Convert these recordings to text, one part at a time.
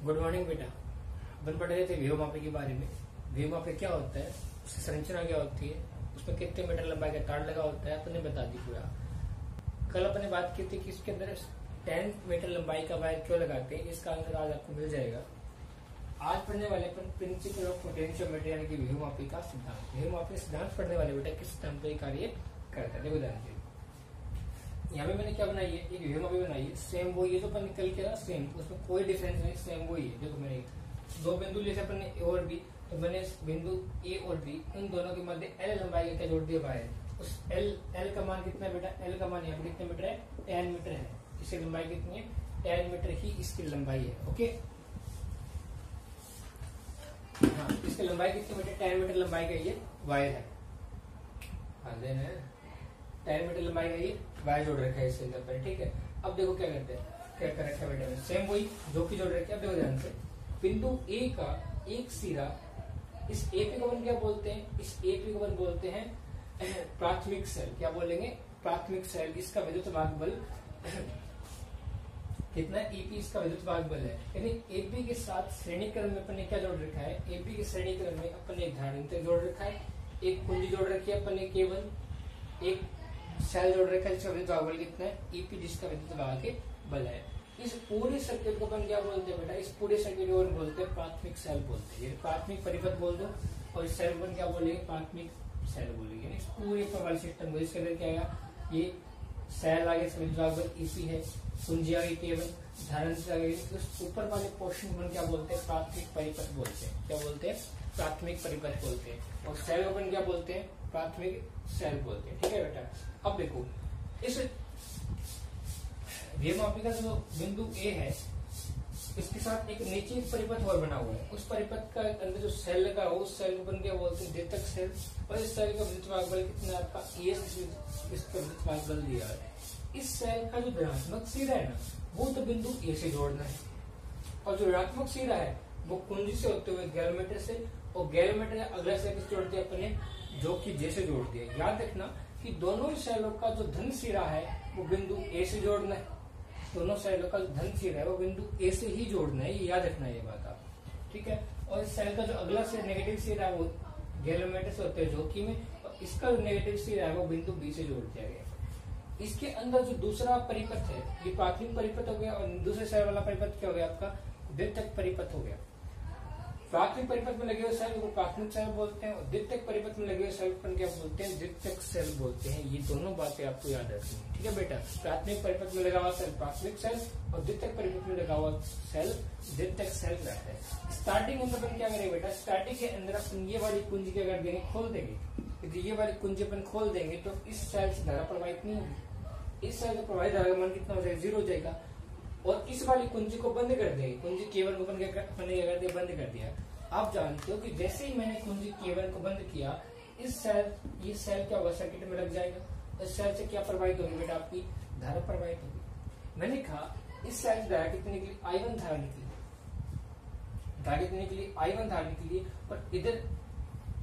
Good morning बेटा। अपन पढ़ रहे थे वेव मापी के बारे में। वेव मापी क्या होता है, उसकी संरचना क्या होती है, उसमें कितने मीटर लंबाई का तार लगा होता है, अपने बता दी पूरा। कल अपने बात की थी कि इसके अंदर 10 मीटर लंबाई का वायर क्यों लगाते हैं, इसका आंसर आज आपको मिल जाएगा। आज पढ़ने वाले अपन प्रिंसिपल ऑफ पोटेंशियोमीटर यानी कि वेव मापी का सिद्धांत। वेव मापी सिद्धांत पढ़ने वाले बेटा किस सिद्धांत पर कार्य करता है, देखो ध्यान से। यहाँ पे मैंने क्या बनाई है, एक वेव मापी बनाई है, सेम वही है जो अपन निकल के ना, सेम, उसमें कोई डिफरेंस नहीं, सेम वही है। देखो मैंने दो बिंदु लिए अपन ने ए और बी, तो मैंने बिंदु ए और बी उन दोनों के मध्य एल लंबाई का जोड़ दिया वायर। उस एल का मान कितना है बेटा, एल का मान यहाँ पे कितने मीटर है, 10 मीटर है। इसकी लंबाई कितनी है, 10 मीटर ही इसकी लंबाई है। ओके, हाँ, इसकी लंबाई कितनी मीटर, 10 मीटर लंबाई का ये वायर है। हाँ, 10 मीटर लंबाई का ये वायर जोड़ रखा है इसके अंदर पर, ठीक है। अब देखो क्या करते हैं, क्या कर रखा है बेटा, सेम वही जो कि जोड़ रखे। अब देखो ध्यान से, बिंदु ए का एक सिरा, इस एपी को अपन क्या बोलते हैं, इस एपी को अपन बोलते हैं प्राथमिक सेल। क्या बोलेंगे, प्राथमिक सेल। इसका विद्युत भाग बल कितना, ईपी इसका विद्युत भाग बल है। यानी एपी के साथ श्रेणी क्रम में अपन ने क्या जोड़ रखा है, एपी के श्रेणी क्रम में अपन ने एक धारणित्र जोड़ रखा है, एक कुंजी जोड़ रखी है अपन ने केवल, एक सेल जोड़ रखा है जिसका विद्युत भाग बल कितना है, ईपी, जिसका विद्युत भाग बल है। इस पूरे सर्किट को अपन क्या बोलते हैं बेटा, इस पूरे सर्किट को बोलते हैं प्राथमिक सेल बोलते हैं। प्राथमिक परिपथ बोल दो, और इस सेल को क्या बोलेंगे, प्राथमिक सेल बोलेंगे। इस पूरे वाले सिस्टम को, इसके अंदर क्या आएगा, ये सेल आगे विद्युत भाग बल ईपी है, कुंजी आगे केवल, धारण से आगे उस ऊपर वाले पोर्शन को क्या बोलते हैं, प्राथमिक परिपथ बोलते हैं। क्या बोलते हैं, प्राथमिक परिपथ बोलते हैं। और सेल को अपन क्या बोलते हैं, प्राथमिक सेल बोलते हैं। ठीक है बेटा। अब देखो, इस वेव मापी का जो बिंदु ए है, इसके साथ एक नीचे एक परिपथ और बना हुआ है। उस परिपथ का अंदर जो सेल लगा हो, उस सेल को अपन क्या बोलते हैं, द्वितीयक सेल। और इस सेल का विद्युत भाग बल कितना है आपका, इसका विद्युत भाग बल दिया है। इस सेल का जो धनात्मक सिरा है ना, वो तो बिंदु ए से जोड़ना है, और जो ऋणात्मक सिरा है वो कुंजी से होते हुए गैलोमीटर से, और गैलोमीटर का अगला सेल किस जोड़ दिया अपने, जो कि जे से जोड़ दिया। याद रखना कि दोनों सेलों का जो धन सिरा है वो बिंदु ए से जोड़ना है। दोनों सेलों का जो धन सिरा है वो बिंदु ए से ही जोड़ना है, ये याद रखना है ये बात आप, ठीक है। और इस सेल का जो अगला से नेगेटिव सिरा है वो गैलोमीटर से होते हैं जोकी में, और इसका जो नेगेटिव सिरा है वो बिंदु बी से जोड़ दिया गया। इसके अंदर जो दूसरा परिपथ है, ये प्राथमिक परिपथ हो गया, और दूसरे सेल वाला परिपथ क्या हो गया आपका, द्वितीयक परिपथ हो गया। प्राथमिक परिपथ में लगे हुए सेल को प्राथमिक सेल बोलते हैं, और द्वितीयक परिपथ में लगे हुए सेल को क्या बोलते हैं, द्वितीयक सेल बोलते हैं। ये दोनों बातें आपको याद रखनी है, ठीक है बेटा। प्राथमिक परिपथ में लगा हुआ सेल प्राथमिक सेल, और द्वितीयक परिपथ में लगा हुआ सेल द्वितीयक सेल रहता है। स्टार्टिंग में अपन क्या करेंगे बेटा, स्टार्टिंग के अंदर अपन ये वाली कुंजी क्या कर देंगे, खोल देंगे। यदि ये वाली कुंजी अपन खोल देंगे तो इस सेल से धारा प्रवाहित नहीं होगी। इस सेल से प्रवाहित धारा का मान कितना हो जाएगा, 0 हो जाएगा। और इस वाली कुंजी को बंद कर देंगे, कुंजी केवल को बंद कर दिया। आप जानते हो कि जैसे ही मैंने कुंजी केवल को बंद किया, इस सेल, ये सेल क्या होगा, सर्किट में लग जाएगा। इस सेल से क्या प्रवाहित होगी बेटा, आपकी धारा प्रवाहित होगी। मैंने कहा इस सेल से धारा कितने निकली, I1 धारा निकली, धारा कितनी निकली, I1 धारा निकली। और इधर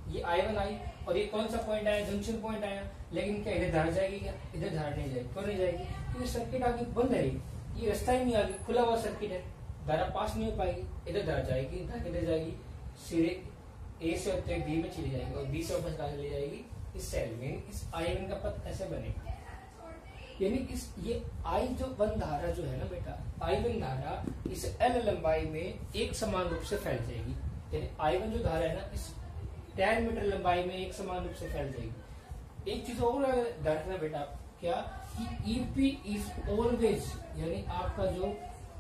ये I1 आई, और ये कौन सा पॉइंट आया, जंक्शन पॉइंट आया। लेकिन क्या इधर धारा जाएगी, क्या इधर धारा नहीं जाएगी, क्यों नहीं जाएगी, क्योंकि सर्किट आगे बंद है, ये रास्ता ही नहीं, आगे खुला हुआ सर्किट है, धारा पास नहीं हो पाएगी। इधर धारा जाएगी, धारा किधर जाएगी, सिरे ए से होते बी में चली जाएगी, और बी से वापस कहाँ चली जाएगी, इस सेल में। इस I1 का पथ ऐसे बनेगा, यानी इस ये I1 धारा जो है ना बेटा, I1 धारा इस L लंबाई में एक समान रूप से फैल जाएगी। यानी I1 जो धारा है ना, इस 10 मीटर लंबाई में एक समान रूप से फैल जाएगी। एक चीज और ध्यान रखना बेटा, क्या कि ईपी इज ऑलवेज, यानी आपका जो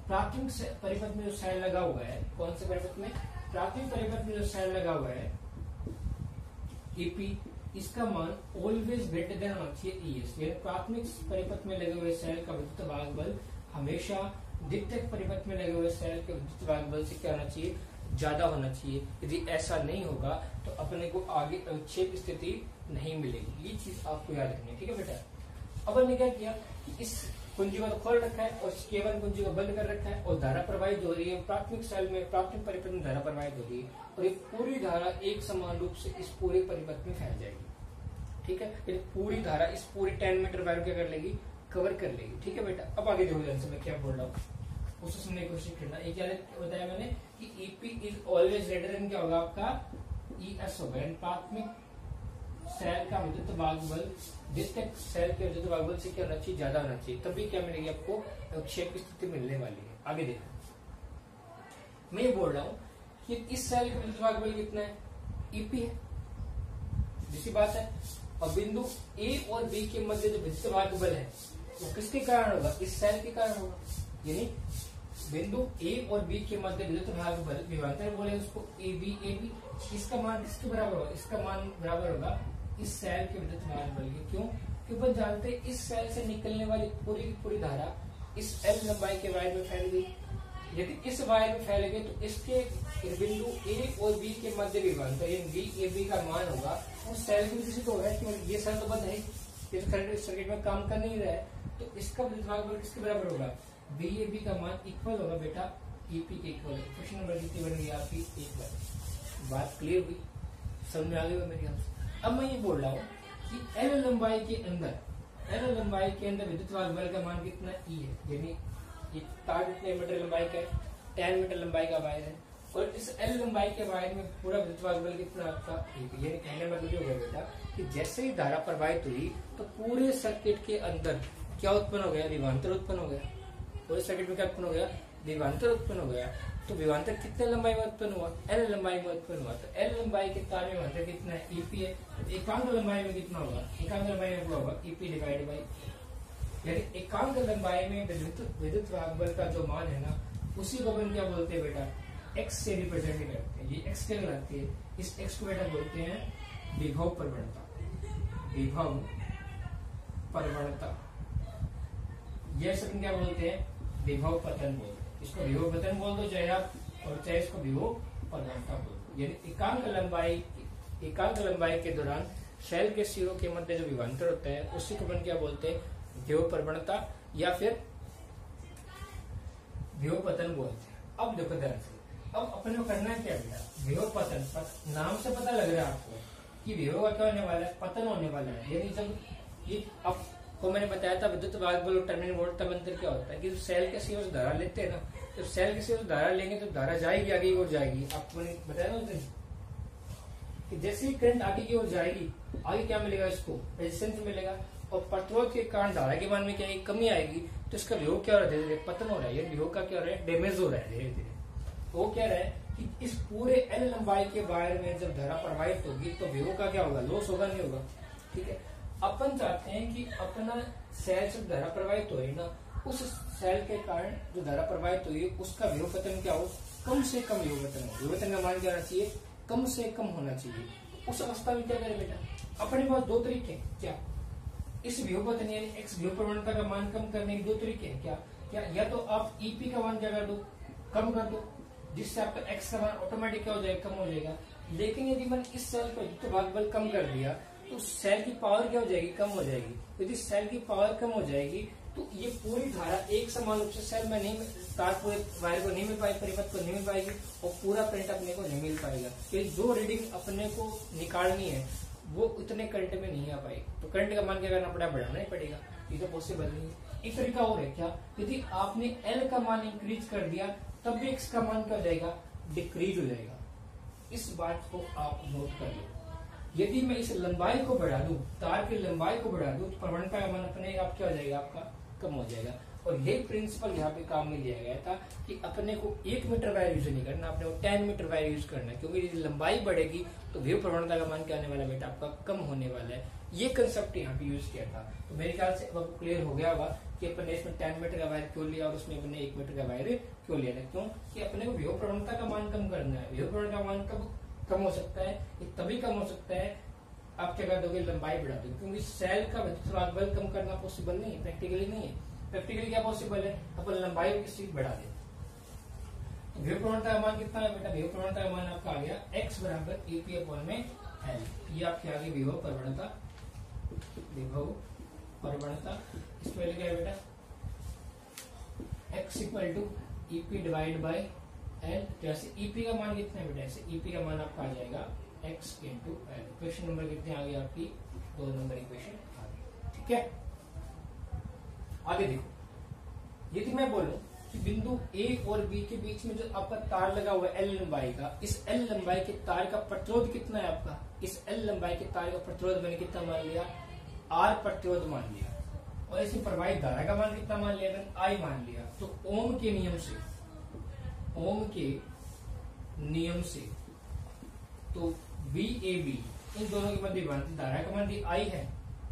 प्राथमिक परिपथ में जो सेल लगा हुआ है, कौन से परिपथ में, प्राथमिक परिपथ में जो सेल लगा हुआ है ईपी, इसका मान ऑलवेज ग्रेटर देन होना चाहिए ईएस। यानी प्राथमिक परिपथ में लगे हुए सेल का विद्युत भाग बल हमेशा द्वितीयक परिपथ में लगे हुए सेल के विद्युत भाग बल से क्या होना चाहिए, ज्यादा होना चाहिए। यदि ऐसा नहीं होगा तो अपने को आगे अवक्षेप स्थिति नहीं मिलेगी। ये चीज आपको याद रखनी है, ठीक है बेटा। अब हमने क्या किया, इस कुंजी को तो खोल रखा है और केवल कुंजी को बंद कर रखा है, और धारा प्रवाहित हो रही है प्राथमिक सेल में, प्राथमिक परिपथ में धारा प्रवाहित हो रही है, और ये पूरी धारा एक समान रूप से इस पूरे परिपथ में फैल जाएगी, ठीक है। फिर पूरी धारा इस पूरी 10 मीटर वायर क्या कर लेगी, कवर कर लेगी, ठीक है बेटा। अब आगे देखो ध्यान से मैं क्या बोल रहा हूँ, उसको समझने की कोशिश करना। एक क्या बताया मैंने कि EP is always greater than क्या होगा आपका ईएस होगा, यानी प्राथमिक सेल का विद्युत भागबल द्वितीयक सेल के विद्युत भागबल से क्या होना चाहिए, ज्यादा होना चाहिए, तभी क्या मिलेगी आपको अवक्षेप की स्थिति मिलने वाली है। आगे देखो मैं ये बोल रहा हूँ कि इस सेल का विद्युत भागबल कितना है, ईपी है, दूसरी बात है। और बिंदु ए और बी के मध्य जो विद्युत भागबल है वो किसके कारण होगा, इस सेल के कारण होगा। यानी बिंदु ए और बी के मध्य विद्युत भागबल विभवांतर बोले उसको ए बी, इसका मान किसके बराबर होगा, इसका मान बराबर होगा इस सेल के विद्युत भागबल के। क्यों, क्योंकि अपन जानते हैं इस सेल से निकलने वाली पूरी की पूरी धारा इस एल लंबाई के वायर में फैल गई। यदि इस वायर में फैल गई तो इसके बिंदु ए और बी के मध्य विभवांतर यानी बी ए बी का मान होगा उस सेल की वजह से तो होगा कि ये सेल तो बंद है, ये तो करंट सर्किट में काम कर नहीं रहा है, तो इसका विद्युत भागबल किसके बराबर होगा, बी ए बी का मान इक्वल होगा बेटा ईपी के इक्वल। क्वेश्चन नंबर कितनी बन गई आपकी, एक बात क्लियर हुई, समझ में आ गई मेरे ख्याल से। अब मैं ये बोल रहा हूँ कि एल लंबाई के अंदर विद्युत भागबल का मान कितना ई है, यानी ये तार कितने मीटर लंबाई का है, 10 मीटर लंबाई का वायर है, और इस एल लंबाई के वायर में पूरा विद्युत भागबल कितना आपका, यानी कहने में मतलब होगा बेटा कि जैसे ही धारा प्रवाहित हुई तो पूरे सर्किट के अंदर क्या उत्पन्न हो गया, विभवांतर उत्पन्न हो गया। पूरे सर्किट में क्या उत्पन्न हो गया, विभवांतर उत्पन्न हो गया। तो विभवांतर कितने लंबाई में उत्पन्न हुआ, एल लंबाई में उत्पन्न हुआ। तो एल लंबाई के तार में विभवांतर कितना है, ईपी है। एकांक लंबाई में कितना होगा, एकांक लंबाई में होगा ईपी डिवाइड बाई, यानी एकांक लंबाई में विद्युत भागबल का जो मान है ना उसी को अपन क्या बोलते हैं बेटा, एक्स से रिप्रेजेंट करते हैं। ये एक्स क्या कहलाती है, इस एक्स को बेटा बोलते हैं विभव प्रवणता, विभव प्रवणता। ये सब क्या बोलते हैं, विभव पतन बोलते हैं। इसको विभव पतन बोल दो चाहे आप, और चाहे इसको विभव प्रवणता बोल दो। यानी एकांक लंबाई के दौरान सेल के सिरों के मध्य जो विभवांतर होता है उसी को अपन क्या बोलते हैं, विभव प्रवणता या फिर विभव पतन बोलते हैं। अब देखो ध्यान से, अब अपन को करना है क्या बेटा, विभव पतन, नाम से पता लग रहा है आपको कि विभव क्या होने वाला है, पतन होने वाला है। यानी जब ये आपको मैंने बताया था विद्युत भागबल और टर्मिनल वोल्टेज अंतर क्या होता है कि सेल के सिरों से धारा लेते हैं ना, तो सेल के सिरों से धारा लेंगे तो धारा जाएगी आगे की ओर जाएगी। आपको मैंने बताया ना उस दिन कि जैसे ही करंट आगे की ओर जाएगी, आगे क्या मिलेगा, इसको रेजिस्टेंस मिलेगा, और प्रतिरोध के कारण धारा के मान में क्या कमी आएगी, तो इसका विभव क्या हो रहा है, धीरे धीरे पतन हो रहा है। विभव का क्या हो रहा है, डैमेज हो रहा है धीरे धीरे। वो क्या रहा है कि इस पूरे एल लंबाई के वायर में जब धारा प्रवाहित होगी तो विभव का क्या होगा, लॉस होगा, नहीं होगा। ठीक है, अपन चाहते हैं कि अपना सेल से धारा प्रवाहित हो ना, उस सेल के कारण जो धारा प्रवाहित हुई उसका विभव पतन क्या हो, कम से कम विभव पतन हो। विभव पतन का मान क्या होना चाहिए, कम से कम होना चाहिए। उस अवस्था में क्या करें बेटा, अपने पास दो तरीके हैं। क्या, इस विभव पतन यानी एक्स विभव प्रवणता का मान कम करने के दो तरीके हैं। क्या या तो आप ईपी का मान जगह दो, कम कर दो, जिससे आपका एक्स का मान ऑटोमेटिक क्या हो जाएगा, कम हो जाएगा। लेकिन यदि मैंने इस सेल का विद्युत भागबल कम कर दिया तो सेल की पावर क्या हो जाएगी, कम हो जाएगी। यदि सेल की पावर कम हो जाएगी तो ये पूरी धारा एक समान रूप से सेल में नहीं, तार पूरे वायर को नहीं मिल पाएगी, परिपथ को नहीं मिल पाएगी, और पूरा करंट अपने को नहीं मिल पाएगा। ये जो रीडिंग अपने को निकालनी है वो उतने करंट में नहीं आ पाएगी। तो करंट का मान क्या करना पड़ेगा, बढ़ाना ही पड़ेगा। ये तो पॉसिबल नहीं है। एक तरीका और है क्या, यदि आपने एल का मान इंक्रीज कर दिया तब भी एक्स का मान क्या हो जाएगा, डिक्रीज हो जाएगा। इस बात को आप नोट कर लो। यदि मैं इस लंबाई को बढ़ा दूं, तार की लंबाई को बढ़ा दूं, तो प्रवणता का मान अपने आप क्या हो जाएगा, आपका कम हो जाएगा। और ये प्रिंसिपल यहाँ पे काम में लिया गया था कि अपने को 1 मीटर वायर यूज नहीं करना, अपने को 10 मीटर वायर यूज करना है। क्योंकि यदि लंबाई बढ़ेगी तो विभव प्रवणता का मान क्या आने वाला है बेटा, आपका कम होने वाला है। ये कंसेप्ट यहाँ पे यूज किया था। तो मेरे ख्याल से अब क्लियर हो गया होगा कि अपने इसमें 10 मीटर का वायर क्यों लिया और उसमें अपने 1 मीटर का वायर क्यों लिया था। क्यों कि अपने को विभव प्रवणता का मान कम करना है। विभव प्रवणता का मान कब कम हो सकता है, ये तभी कम हो सकता है आप क्या कर दोगे, लंबाई बढ़ा दोगे। क्योंकि सेल का विद्युत भागबल कम करना पॉसिबल नहीं है, प्रैक्टिकली नहीं है। प्रैक्टिकली क्या पॉसिबल है, अपन लंबाई की बढ़ा दें। तो विभव प्रवणता का मान कितना है बेटा, विभव प्रवणता का मान आपका आ गया x बराबर ईपी अपॉन में एल। ये आपके आगे विभव प्रवणता, विभव प्रवणता इसको क्या है बेटा, x equal to EP divide by L. जैसे ईपी का मान कितना है बेटा, ऐसे ईपी का मान आपका आ जाएगा x into L. Equation number कितने आ गई आपकी, 2 नंबर इक्वेशन आ गई। ठीक है, आगे देखो, यदि मैं बोलूं कि बिंदु ए और बी के बीच में जो आपका तार लगा हुआ है एल लंबाई का, इस एल लंबाई के तार का प्रतिरोध कितना है आपका, इस एल लंबाई के तार का प्रतिरोध मैंने कितना मान लिया, आर प्रतिरोध मान लिया, और इसमें प्रवाहित धारा का मान कितना मान लिया, मैंने आई मान लिया। तो ओम के नियम से, ओम के नियम से तो बी ए बी इन दोनों के मध्य विभवांतर धारा का मान आई है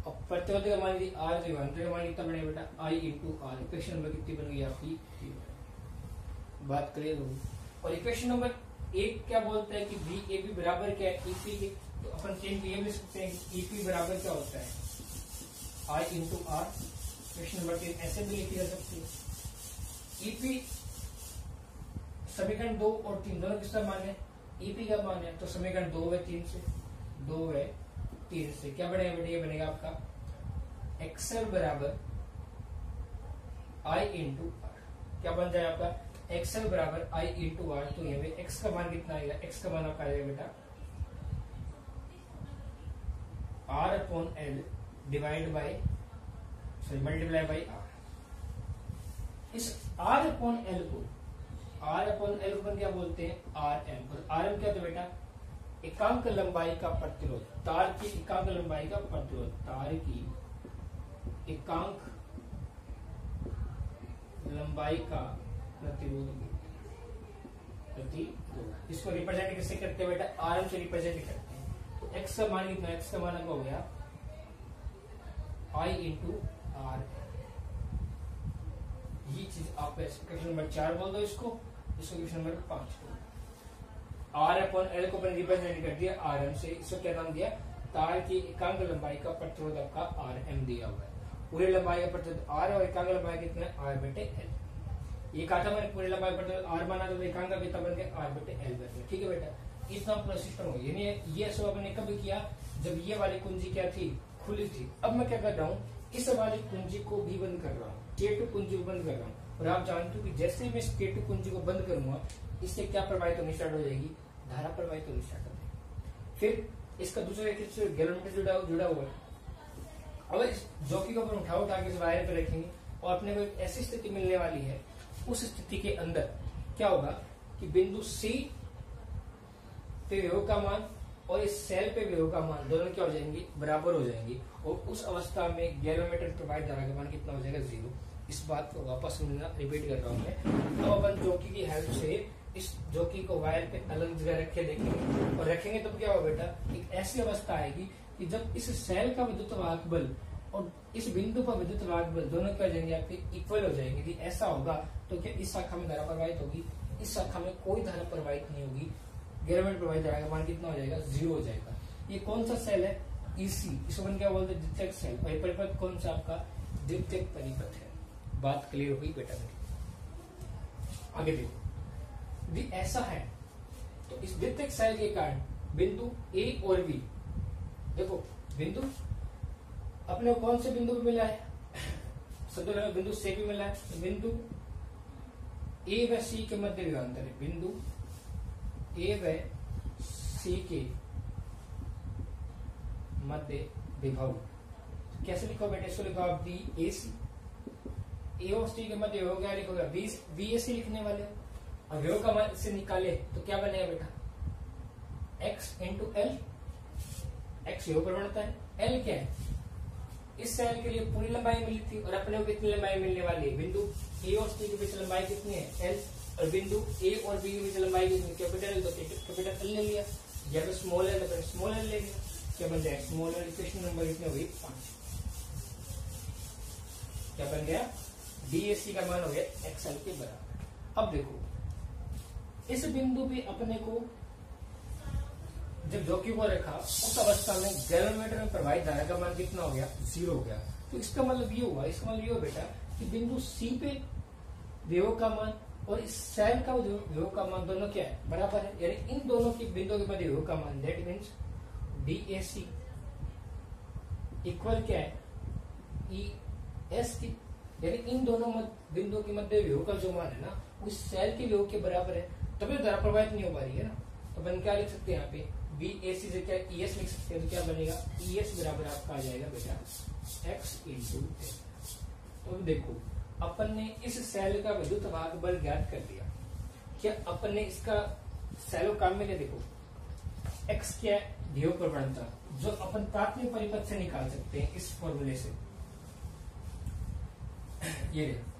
और प्रतिरोध का मान आर, जो विभवांतर का मान कितना बनेगा बेटा, आई इंटू आर। इक्वेशन नंबर कितनी बन गई आपकी, बात क्लियर होगी। और इक्वेशन नंबर एक क्या बोलता है कि बी ए बी बराबर क्या है, ईपी के, तो अपन चेंज भी लिख सकते हैं ईपी बराबर क्या होता है, आई इंटू आर। इक्वेशन नंबर 3 ऐसे भी लिखी जा सकती है। ईपी समीकरण 2 और 3 दोनों किसका मान है, ईपी का मान है, तो समीकरण 2 व 3 से, 2 व 3 से क्या बनेगा बेटा, ये बनेगा आपका एक्सएल बराबर आई इंटू आर। क्या बन जाए आपका, एक्सएल बराबर आई इंटू आर। तो ये एक्स का मान कितना आएगा, एक्स का मान आपका आएगा बेटा R upon L divide by, sorry multiply by R. इस आर अपॉन एल को, आर अपॉन एल को क्या बोलते हैं, आर एम। और आर एम क्या होता है बेटा, एकांक लंबाई का प्रतिरोध, तार की एकांक लंबाई का प्रतिरोध, तार की एकांक लंबाई का प्रतिरोध। इसको रिप्रेजेंट कैसे करते हैं बेटा, आर एम से रिप्रेजेंट करते हैं। तो एक्स का मान कितना, एक्स का मान हो गया आई इंटू आर। ये चीज आप क्वेश्चन नंबर 4 बोल दो इसको क्वेश्चन नंबर 5 को। आर अपॉन एल को अपन रिप्रेजेंट कर दिया आर एम से, इसको क्या नाम दिया, तार की एकांक लंबाई का प्रतिरोध आपका आर एम दिया हुआ है। पूरे लंबाई का प्रतिरोध आर और एकांक लंबाई कितना है, आर बटे एल। ये कहा था मैंने पूरे लंबाई प्रतिरोध आर माना, तो एकांक का कितना बन गया, आर बटे एल बन गया। ठीक है बेटा, इतना पूरा सिस्टम हो गया। ये सब अपने कब किया, जब ये वाली कुंजी क्या थी, खुली थी। अब मैं क्या कर रहा हूँ, इस वाली कुंजी को भी बंद कर रहा हूँ, K2 कुंजी को बंद कर रहा हूँ। और आप जानते हो कि जैसे मैं इस K2 कुंजी को बंद करूंगा, इससे क्या प्रवाहित होनी स्टार्ट हो जाएगी, धारा प्रवाहित होनी स्टार्ट हो जाएगी। फिर इसका दूसरा गैलोमीटर जुड़ा हुआ है। अब इस जॉकी को अपन उठा के इस वायर पे रखेंगे और अपने को एक ऐसी स्थिति मिलने वाली है, उस स्थिति के अंदर क्या होगा कि बिंदु C पे विभव का मान और इस सेल पे विभव का मान दोनों क्या हो जाएंगे, बराबर हो जाएंगे। और उस अवस्था में गैलोमीटर प्रवाहित धारा का मान कितना हो जाएगा, 0। इस बात को वापस रिपीट कर रहा हूं मैं। तो अपन जॉकी की हेल्प से इस जॉकी को वायर पे अलग जगह रखे देखेंगे और रखेंगे तब क्या होगा बेटा, एक ऐसी अवस्था आएगी कि जब इस सेल का विद्युत वाहक बल और इस बिंदु पर विद्युत वाहक बल दोनों क्या हो जाएंगे, आपके इक्वल हो जाएंगे। यदि ऐसा होगा तो क्या इस शाखा में धारा प्रवाहित होगी, इस शाखा में कोई धारा प्रवाहित नहीं होगी। गैलोमीटर प्रवाहित धारा का मान कितना हो जाएगा, 0 हो जाएगा। ये कौन सा सेल है, EC, इसको अपन क्या बोलते हैं, द्वितीयक सेल। और परिपथ कौन सा आपका, द्वितीयक परिपथ है। बात क्लियर हुई बेटा मेरी। आगे देखो, यदि ऐसा है तो इस द्वितीयक सेल के कारण बिंदु A और B, देखो बिंदु अपने कौन से बिंदु पे मिला है, सबसे बिंदु C पे मिला है। बिंदु A व C के मध्य विभवांतर है, बिंदु A व C के मध्य विभव। कैसे लिखो बेटे, इसको लिखो आप BAC। A और C के मध्य विभव क्या लिखोगे, BAC लिखने वाले हो। और विभव का मान से निकाले तो क्या बनेगा बेटा, x इंटू एल। x विभव प्रवणता है, L क्या है, इस सेल के लिए पूरी लंबाई मिली थी और अपने को कितनी लंबाई मिलने वाली है, बिंदु A और C के बीच लंबाई कितनी है, L। और बिंदु A और B के बीच लंबाई कितनी, कैपिटल, तो कैपिटल L ले लिया, या फिर स्मॉल L तो स्मॉल L ले लिया। क्या बन जाए, स्मॉल L। इक्वेशन नंबर कितने हुई, 5। क्या बन गया, DAC का मान हो गया XL के बराबर। अब देखो इस बिंदु पे अपने को जब जॉकी को रखा, उस अवस्था में गैलोमीटर में प्रवाहित धारा का मान कितना हो गया, 0 हो गया। तो इसका मतलब ये हुआ, इसका मतलब ये हो बेटा कि बिंदु C पे विभव का मान और इस सेल का विभव का मान दोनों क्या है, बराबर है। यानी इन दोनों की बिंदुओं के मध्य विभव का मान, दैट मीन्स DAC इक्वल क्या है, ES की। यानी इन दोनों बिंदुओं के मध्य विभव का जो मान है ना, उस सेल के विभव के बराबर है, तभी धारा प्रवाहित नहीं हो पा रही है ना। तो अपन क्या लिख सकते हैं, यहाँ पे BAC से क्या ES लिख सकते हैं, तो क्या बनेगा, ES बराबर आपका आ जाएगा बेटा X इंटू। तो देखो अपन ने इस सेल का विद्युत वाहक बल ज्ञात कर दिया। क्या अपन ने इसका सेलो काम में क्या देखो, एक्स क्या है, विभव प्रवणता, जो अपन प्राथमिक परिपथ से निकाल सकते हैं इस फॉर्मूले से। ये देखो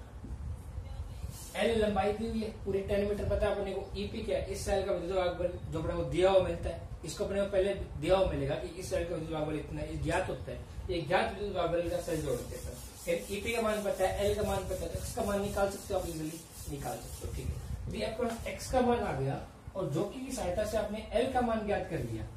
एल लंबाई दी हुई है, पूरे 10 मीटर पता है अपने को। ईपी क्या है, इस सेल का विद्युत वाहक बल जो अपने को दिया हुआ मिलता है, इसको अपने को पहले दिया हुआ मिलेगा कि इस सेल का विद्युत वाहक बल इतना है, ज्ञात होता है, ये ज्ञात विद्युत वाहक बल का सेल जोड़ देता है। फिर ईपी का मान पता है, एल का मान पता है, एक्स का मान निकाल सकते हो आप, इजिली निकाल सकते हो। ठीक है, यदि आपको एक्स का मान आ गया और जोकी की सहायता से आपने एल का मान ज्ञात कर लिया,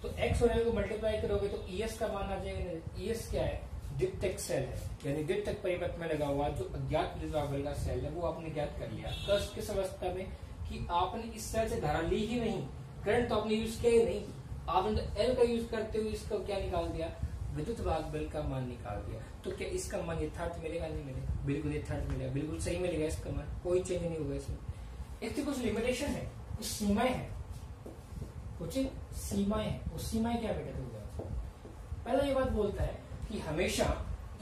तो एक्स और एल को मल्टीप्लाई करोगे तो ईएस का मान आ जाएगा। ईएस क्या है, द्वितीयक सेल है, यानी द्वितीयक परिपथ में लगा हुआ जो अज्ञात विद्युत वाहक बल का सेल है वो आपने ज्ञात कर लिया। तो किस अवस्था में कि आपने इस सेल से धारा ली ही नहीं, करंट तो आपने यूज किया ही नहीं, आपने तो एल का यूज करते हुए इसको क्या निकाल दिया, विद्युत वाहक बल का मान निकाल दिया। तो क्या इसका मान यथार्थ मिलेगा, नहीं मिलेगा, बिल्कुल यथार्थ मिलेगा, बिल्कुल सही मिलेगा इसका मान, कोई चेंज नहीं होगा इसमें। इसकी कुछ लिमिटेशन है, कुछ सीमाएं हैं, कुछ सीमाएं हैं। उस सीमाएं क्या बेटा तो पहला ये बात बोलता है कि हमेशा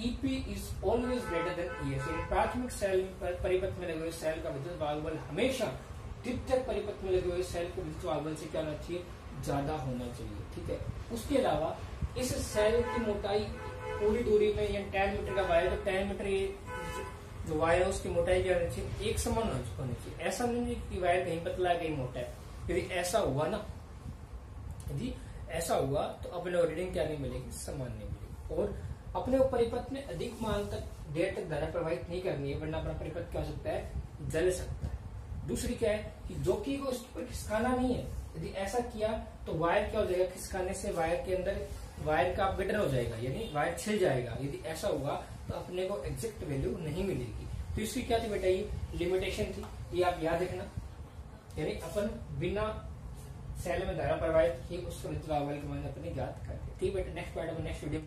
EP is always greater than ES, प्राथमिक सेल परिपथ में लगे हुए सेल का विद्युत वाहक बल हमेशा द्वितीयक परिपथ में लगे हुए सेल के विद्युत वाहक बल से क्या होना चाहिए, ज्यादा होना चाहिए। ठीक है, उसके अलावा इस सेल की मोटाई पूरी दूरी में, या 10 मीटर का वायर, तो 10 मीटर ये जो वायर है उसकी मोटाई क्या होनी चाहिए, एक समान होनी चाहिए। ऐसा नहीं कि वायर कहीं पतला है कहीं मोटा है। यदि ऐसा हुआ ना, यदि ऐसा हुआ तो अपने रीडिंग क्या नहीं मिलेगी, समान नहीं मिलेगी। और अपने परिपथ में अधिक मान तक देर तक धारा प्रवाहित नहीं करनी है, वरना अपना परिपथ क्या हो सकता है, जल सकता है। दूसरी क्या है कि जोकी को उसके ऊपर खिसकाना नहीं है। यदि ऐसा किया तो वायर क्या हो जाएगा, खिसकाने से वायर के अंदर वायर का अपघटन हो जाएगा, यानी वायर छिल जाएगा। यदि ऐसा हुआ तो अपने को एग्जैक्ट वैल्यू नहीं मिलेगी। तो इसकी क्या थी बेटा, ये लिमिटेशन थी, ये आप याद रखना। यानी अपन बिना सेल में धारा प्रवाहित किए उसको विद्युत वाहक बल के मान अपने ज्ञात करते। ठीक बेटा, नेक्स्ट पार्ट में नेक्स्ट वीडियो